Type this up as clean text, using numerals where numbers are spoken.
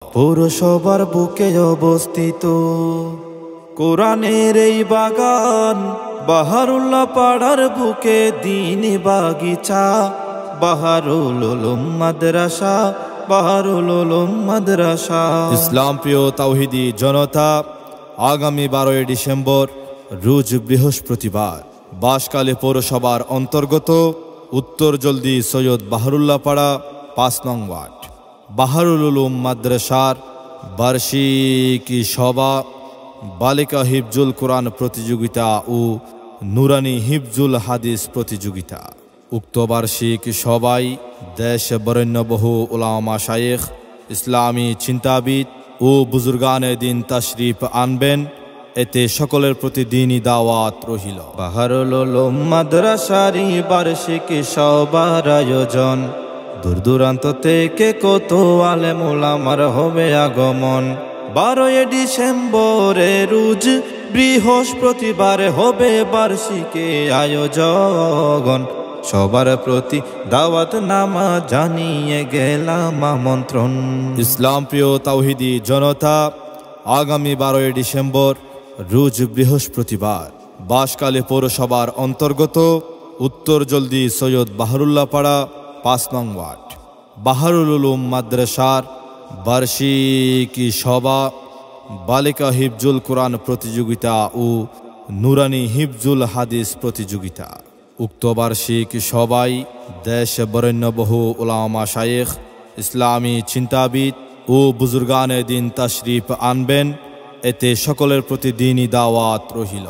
পৌরসভার বুকে অবস্থিত কোরআনের এই বাগান, বাহারুল্লাহ পাড়ার বুকে দ্বীনি বাগিচা, বাহারুল উলুম মাদ্রাসা, বাহারুল উলুম মাদ্রাসা। ইসলাম প্রিয় তাওহীদি জনতা, আগামী 12 ডিসেম্বর রোজ বৃহস্পতিবার বাঁশখালী পৌরসভার অন্তর্গত উত্তর জলদি সৈয়দ বাহারুল্লাহ পাড়া 5 নং ওয়ার্ড বাহারুল উলুম মাদ্রাসার বার্ষিকী সভা, বালিকা হিফজুল কোরআন প্রতিযোগিতা ও নুরানি হিফজুল হাদিস প্রতিযোগিতা। উক্ত বার্ষিক সভায় দেশ বরেণ্য বহু উলামা শায়েখ, ইসলামী চিন্তাবিদ ও বুজুর্গানে দিন তাশরিফ আনবেন। এতে সকলের প্রতি দ্বীনি দাওয়াত রহিল। বাহারুল উলুম মাদ্রাসারি বার্ষিকী সভার আয়োজন, দূর দূরান্ত থেকে কত আলেম উলামার হবে আগমন। 12 ডিসেম্বরে রোজ বৃহস্পতিবার হবে বার্ষিকী আয়োজন। সবার প্রতি দাওয়াত নামা জানিয়ে গেলাম আমন্ত্রণ। ইসলাম প্রিয় তাওহীদি জনতা, আগামী 12 ডিসেম্বর রোজ বৃহস্পতিবার বাঁশখালী পৌরসভার অন্তর্গত উত্তর জলদি সৈয়দ বাহারুল্লাহ পাড়া 5 নং ওয়ার্ড বাহারুল উলুম মাদ্রাসার বার্ষিকী সভা, বালিকা হিফজুল কোরআন প্রতিযোগিতা ও নুরানি হিফজুল হাদিস প্রতিযোগিতা। উক্ত বার্ষিক সভায় দেশ বরেণ্য বহু উলামা শায়েখ, ইসলামী চিন্তাবিদ ও বুজুর্গানে দিন তাশরিফ আনবেন। এতে সকলের প্রতি দ্বীনি দাওয়াত রহিল।